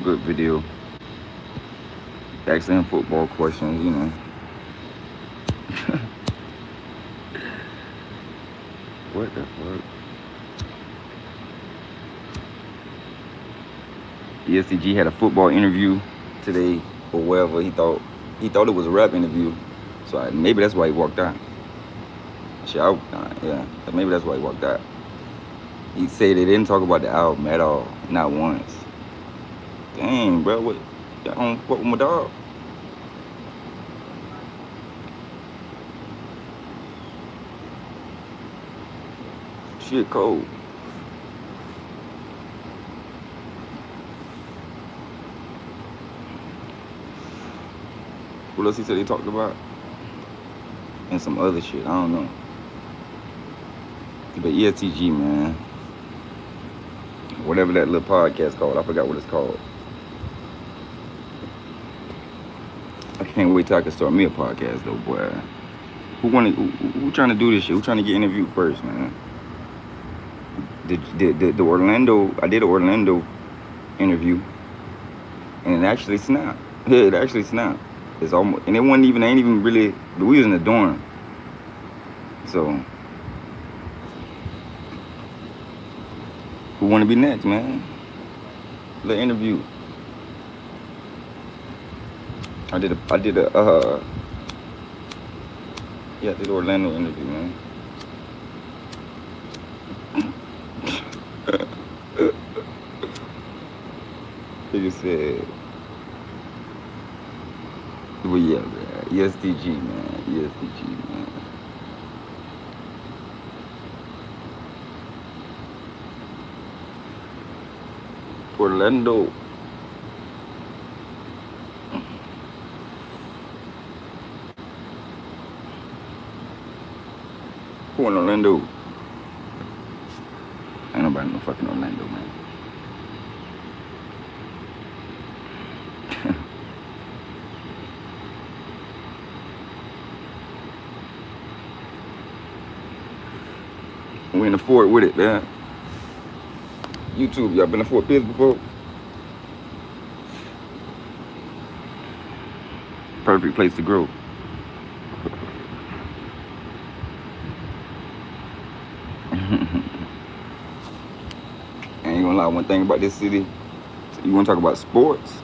Good video. Asking football questions, you know. What the fuck? ESTG had a football interview today or whatever. He thought it was a rap interview, so maybe that's why he walked out. Shit, yeah, maybe that's why he walked out. He said they didn't talk about the album at all, not once. Dang, bro, what? Y'all don't fuck with my dog? Shit cold. What else he said he talked about? And some other shit. I don't know. But ESTG, man. Whatever that little podcast called. I forgot what it's called. I can't wait till I can start me a podcast though, boy. Who trying to do this shit? Who trying to get interviewed first, man? The Orlando, I did an Orlando interview, and it actually snapped. Yeah, it actually snapped. It's almost, and it wasn't even, ain't even really, we was in the dorm. So, who want to be next, man? The interview. I did the Orlando interview, man. He just said, well, yeah, man. ESTG, man. ESTG, man. Orlando. Who in Orlando? Ain't nobody no fucking Orlando, man. We in the fort with it, man. YouTube, y'all been to Fort Pierce before? Perfect place to grow. Ain't gonna lie, one thing about this city, you wanna talk about sports?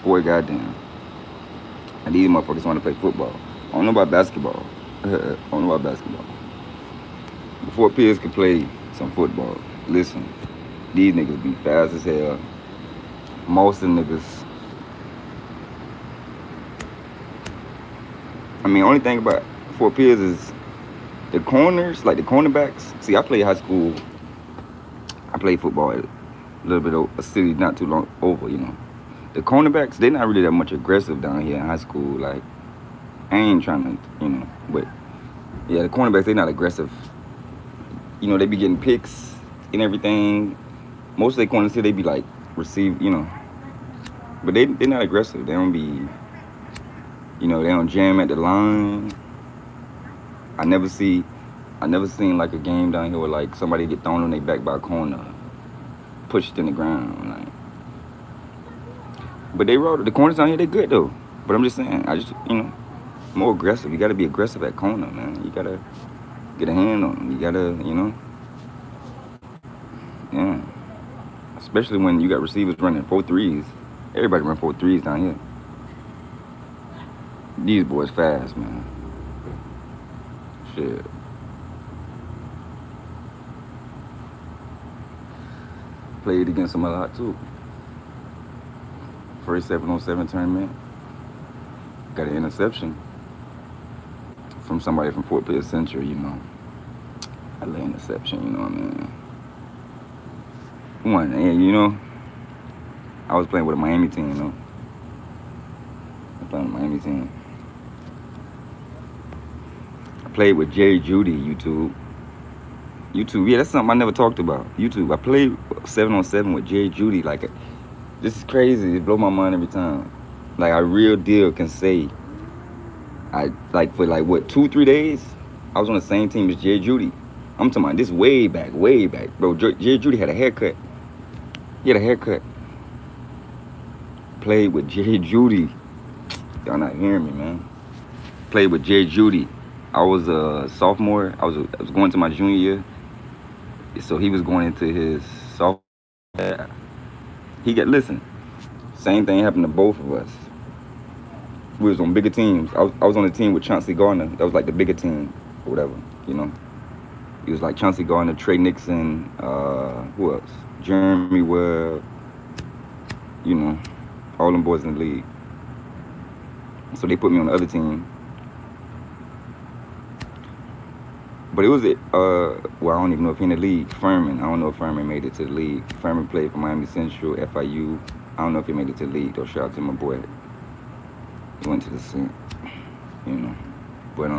Boy, goddamn. And these motherfuckers wanna play football. I don't know about basketball. I don't know about basketball. Before Pierce could play some football, listen, these niggas be fast as hell. Most of the niggas. I mean, only thing about Fort Pierce is the corners, like the cornerbacks. See, I played high school. I played football at a little bit of a city not too long over, you know. The cornerbacks, they're not really that much aggressive down here in high school. Like, I ain't trying to, you know, but yeah, the cornerbacks, they're not aggressive. You know, they be getting picks and everything. Most of their corners here, they be like receive, you know. But they're not aggressive. They don't be, you know, they don't jam at the line. I never seen like a game down here where like somebody get thrown on their back by a corner, pushed in the ground. Like, but they roll the corners down here. They good though. But I'm just saying, you know, more aggressive. You gotta be aggressive at corner, man. You gotta get a hand on them. You gotta, you know, yeah. Especially when you got receivers running 4-3s. Everybody run 4-3s down here. These boys fast, man. Shit. Played against them a lot too. First 7-on-7 tournament. Got an interception from somebody from Fort Pierce Central, you know. I lay interception, you know what I mean? One, and you know, I was playing with a Miami team, you know. I was playing with a Miami team. I played with Jay Judy, YouTube. Yeah, that's something I never talked about. YouTube, I played 7-on-7 with Jay Judy. Like, this is crazy. It blows my mind every time. Like, I real deal can say, I like for like what 2-3 days, I was on the same team as Jay Judy. I'm talking about this way back, bro. Jay Judy had a haircut. He had a haircut. played with Jerry Judy. Y'all not hearing me, man. Played with Jerry Judy. I was a sophomore. I was going to my junior year. So he was going into his sophomore. Yeah. Listen. Same thing happened to both of us. We was on bigger teams. I was on a team with Chauncey Gardner. That was like the bigger team, or whatever. You know. He was like Chauncey Gardner, Trey Nixon. Who else? Jeremy Webb. You know, all them boys in the league. So they put me on the other team. But it was well, I don't even know if he in the league. Furman. I don't know if Furman made it to the league. Furman played for Miami Central, FIU. I don't know if he made it to the league though. Shout out to my boy. He went to the Saint, you know. But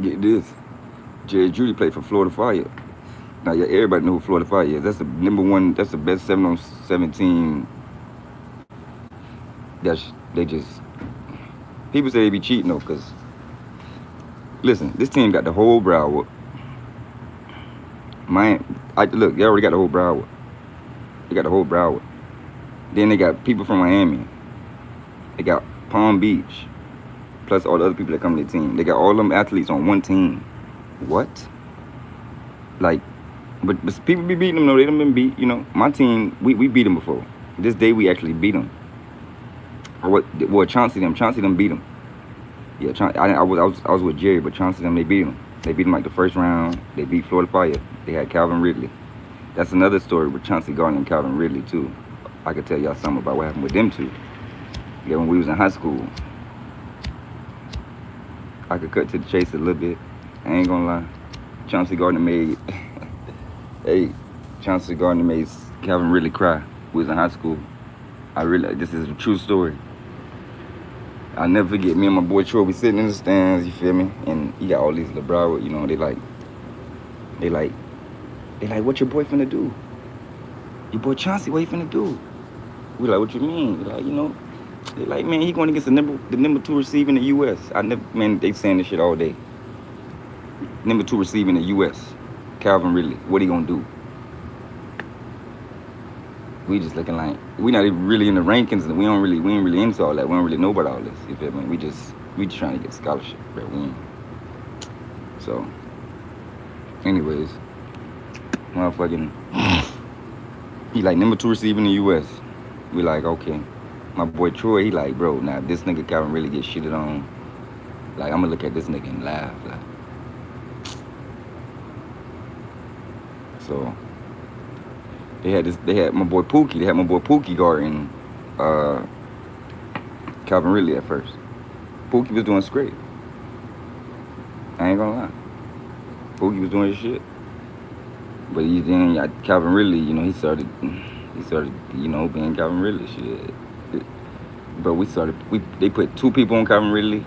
get this. Jerry Judy played for Florida Fire. Now, yeah, everybody know who Florida Fire is. That's the number one. That's the best 7-on-7 team. They just. People say they be cheating though, cause listen, this team got the whole Broward. Look, they already got the whole Broward. They got the whole Broward. Then they got people from Miami. They got Palm Beach, plus all the other people that come to the team. They got all them athletes on one team. What? Like, but people be beating them though. They done been beat. You know, my team, we beat them before. This day we actually beat them. Well, Chauncey them beat them. Yeah, I was with Jerry, but Chauncey them, they beat them. They beat them like the first round. They beat Florida Fire. They had Calvin Ridley. That's another story with Chauncey Gardner and Calvin Ridley too. I could tell y'all something about what happened with them two. Yeah, when we was in high school. I could cut to the chase a little bit. I ain't gonna lie. Chauncey Gardner made Calvin Ridley cry. We was in high school. This is a true story. I'll never forget, me and my boy Troy, we sitting in the stands, you feel me? And you got all these LeBron, you know, they like, what your boy finna do? Your boy Chauncey, what he finna do? We like, what you mean? We like, you know, they like, man, he going against the number 2 receiver in the U.S. They saying this shit all day. Number 2 receiver in the U.S., Calvin Ridley, what he gonna do? We just looking like, we not even really in the rankings, and we ain't really into all that. We don't really know about all this, you feel me? We just trying to get a scholarship, but we ain't. So, anyways, motherfucking, he like number 2 receiver in the U.S. We like, okay. My boy Troy, he like, bro, now if this nigga Calvin really get shitted on, like, I'm gonna look at this nigga and laugh, like. So, they had my boy Pookie guarding Calvin Ridley at first. Pookie was doing great. I ain't gonna lie. Pookie was doing his shit. But then Calvin Ridley, you know, he started, you know, being Calvin Ridley shit. But they put 2 people on Calvin Ridley,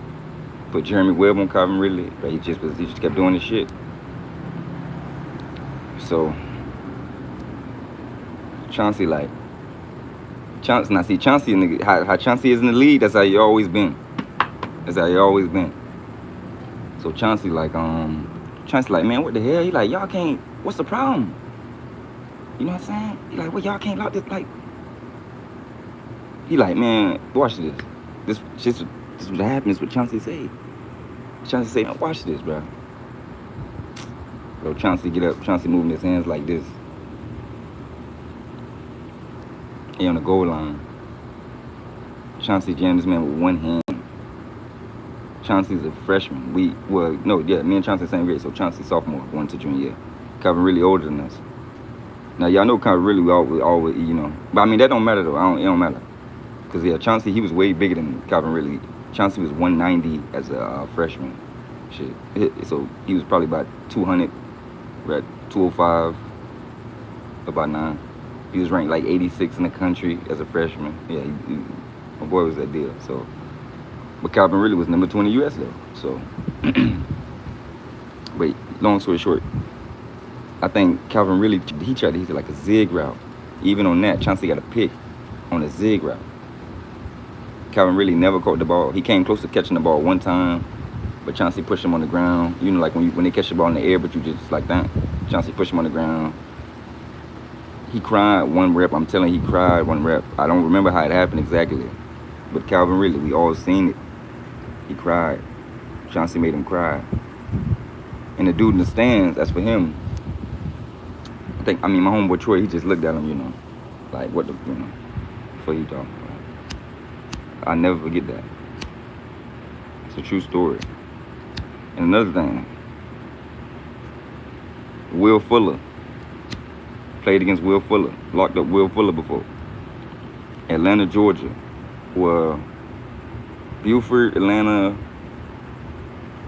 put Jeremy Webb on Calvin Ridley, but he just kept doing his shit. So Chauncey Chauncey how Chauncey is in the league, that's how he always been. So Chauncey like, man, what the hell? He like, y'all can't, what's the problem? You know what I'm saying? He like, well, y'all can't lock this, like, he like, man, watch this. This is what happens, what Chauncey say. Chauncey say, man, watch this, bro. So Chauncey get up, Chauncey moving his hands like this. He on the goal line. Chauncey jammed this man with one hand. Chauncey's a freshman. Me and Chauncey same grade, so Chauncey sophomore, going to junior year. Calvin really older than us. Now y'all know Calvin really always, you know. But I mean that don't matter though. It don't matter. Cause yeah, Chauncey, he was way bigger than Calvin Ridley. Chauncey was 190 as a freshman. Shit. So he was probably about 200. We're at 205. About 9. He was ranked like 86 in the country as a freshman. Yeah, my boy was that deal. So, but Calvin Ridley was number 2 in the U.S. though. So, wait. Long story short, I think Calvin Ridley he tried to hit like a zig route. Even on that, Chauncey got a pick on a zig route. Calvin Ridley never caught the ball. He came close to catching the ball one time, But Chauncey pushed him on the ground. You know, like when they catch the ball in the air, but you just like that. Chauncey pushed him on the ground. He cried one rep. I'm telling you, he cried one rep. I don't remember how it happened exactly. But Calvin Ridley, we all seen it. He cried. Chauncey made him cry. And the dude in the stands, that's for him. I mean, my homeboy Troy, he just looked at him, you know. Like, what the, you know, what you talking about? I'll never forget that. It's a true story. And another thing, Will Fuller. Played against Will Fuller. Locked up Will Fuller before. Atlanta, Georgia. Well, Buford, Atlanta,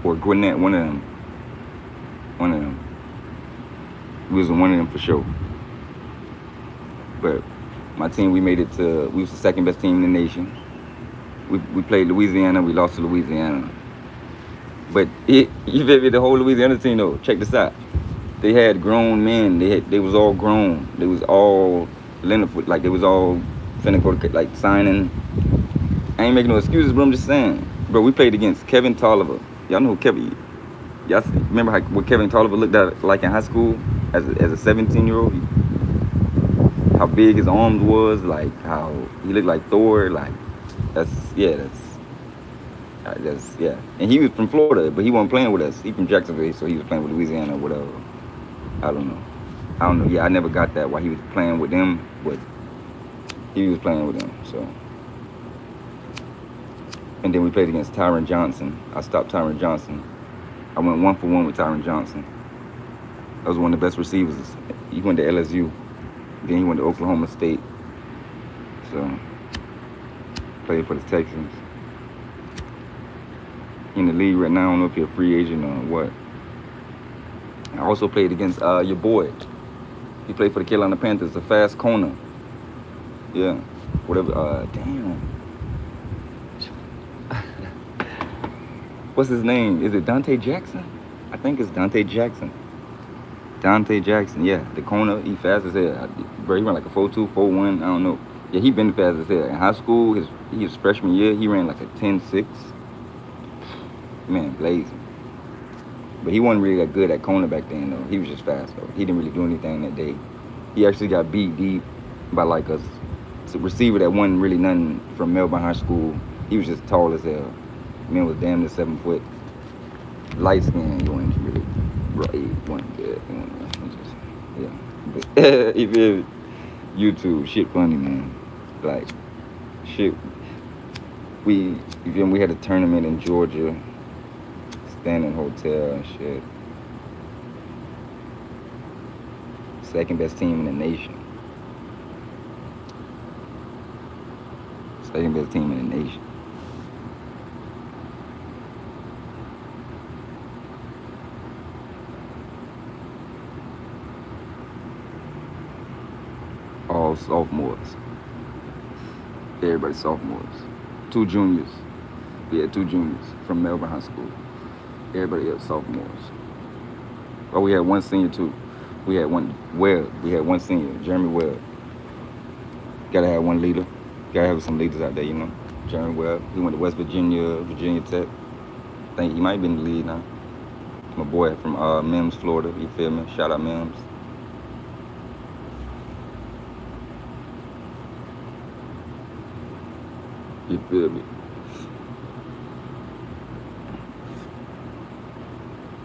or Gwinnett, one of them. One of them. We was in one of them for sure. But my team, we was the second best team in the nation. We played Louisiana, we lost to Louisiana. But you feel me, the whole Louisiana team though, check this out. They had grown men, they was all grown. They was all like they was all finna go to like signing. I ain't making no excuses, but I'm just saying. Bro, we played against Kevin Tolliver. Y'all know who Kevin, y'all remember what Kevin Tolliver looked at like in high school as a 17-year-old? How big his arms was, like how he looked like Thor, like that's yeah. And he was from Florida, but he wasn't playing with us. He from Jacksonville, so he was playing with Louisiana or whatever. I don't know. Yeah, I never got that why he was playing with them, but he was playing with them. So, and then we played against Tyron Johnson. I stopped Tyron Johnson. I went 1-for-1 with Tyron Johnson. That was one of the best receivers. He went to LSU. Then he went to Oklahoma State. So, played for the Texans. In the league right now, I don't know if you're a free agent or what. I also played against your boy. He played for the Carolina Panthers, a fast corner. Yeah, whatever. Damn. What's his name? Is it Dante Jackson? I think it's Dante Jackson. Dante Jackson, yeah. The corner, he fast as hell. Bro, he ran like a 4.2, 4.1, I don't know. Yeah, he been fast as hell. In high school, his freshman year, he ran like a 10.6. Man, blazing. But he wasn't really that good at corner back then, though. He was just fast, though. He didn't really do anything that day. He actually got beat deep by like a receiver that wasn't really nothing from Melbourne High School. He was just tall as hell. Man was damn near 7 foot. Light skin, he wasn't really right. He wasn't good. Yeah. But if YouTube, shit funny, man. Like, shit. We had a tournament in Georgia. Standing hotel and shit. Second best team in the nation. Second best team in the nation. All sophomores. Everybody sophomores. 2 juniors. We had 2 juniors from Melbourne High School. Everybody else sophomores. Oh, we had 1 senior too. We had one senior, Jeremy Webb. Gotta have 1 leader. Gotta have some leaders out there, you know. Jeremy Webb. He went to West Virginia, Virginia Tech. I think he might be in the lead now. My boy from Mims, Florida. You feel me? Shout out Mims. You feel me?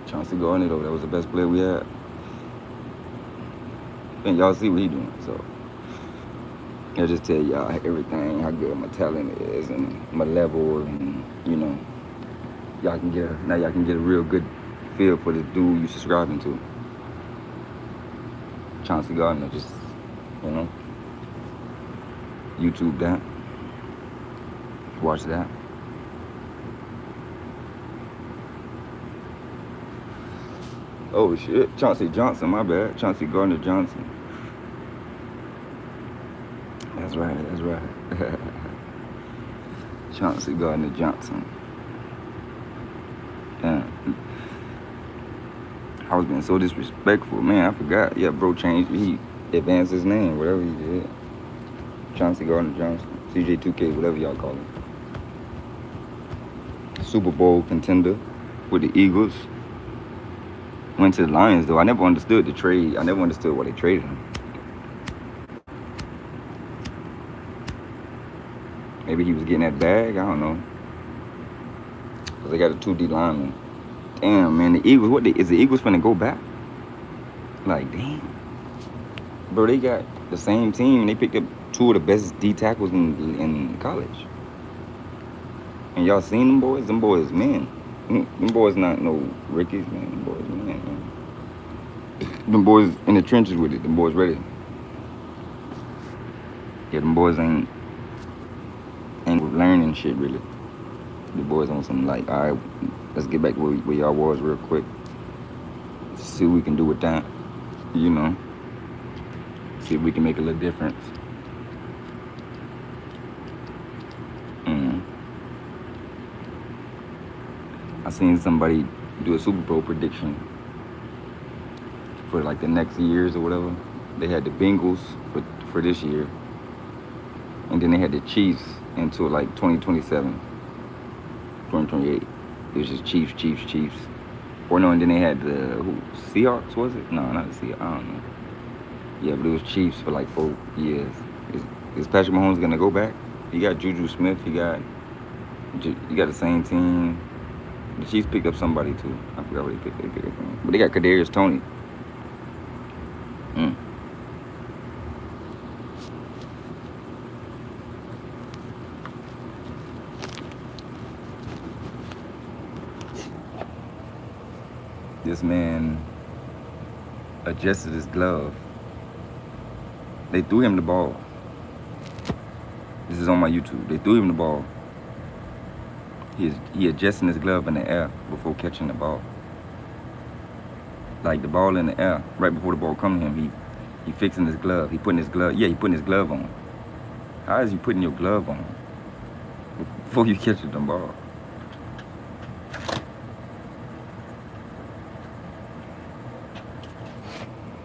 Chauncey Gardner, though, that was the best player we had. And y'all see what he doing, so I'll just tell y'all everything, how good my talent is and my level, and you know, y'all can get a real good feel for this dude you subscribing to. Chauncey Gardner, just, you know, YouTube that, watch that. Oh shit, Chauncey Johnson, my bad. Chauncey Gardner Johnson. That's right. Chauncey Gardner Johnson. Damn. I was being so disrespectful, man. I forgot. Yeah, bro changed. He advanced his name, whatever he did. Chauncey Gardner Johnson. CJ2K, whatever y'all call him. Super Bowl contender. with the Eagles. Went to the Lions though. I never understood the trade. I never understood why they traded him. Maybe he was getting that bag. I don't know. Cause they got a 2D lineman. Damn, man, the Eagles. Is the Eagles finna go back? Like, damn, bro, they got the same team. They picked up 2 of the best D tackles in college. And y'all seen them boys? Them boys, man. Them boys not no rookies, man. Them boys, man. Them boys in the trenches with it. Them boys ready. Yeah, them boys ain't learning shit really. The boys on some like, all right, let's get back where y'all was real quick. See what we can do with that. You know. See if we can make a little difference. I seen somebody do a Super Bowl prediction for like the next years or whatever. They had the Bengals for this year, and then they had the Chiefs until like 2027, 2028. It was just Chiefs. Or no, and then they had the Seahawks, was it? No, not the Seahawks. I don't know. Yeah, but it was Chiefs for like 4 years. Is Patrick Mahomes gonna go back? You got Juju Smith. You got the same team. The Chiefs picked up somebody too. I forgot what they picked up from. But they got Kadarius Toney. This man adjusted his glove. They threw him the ball. This is on my YouTube. They threw him the ball. He adjusting his glove in the air before catching the ball. Like the ball in the air, right before the ball come to him, he fixing his glove. He putting his glove on. How is you putting your glove on before you catch the ball?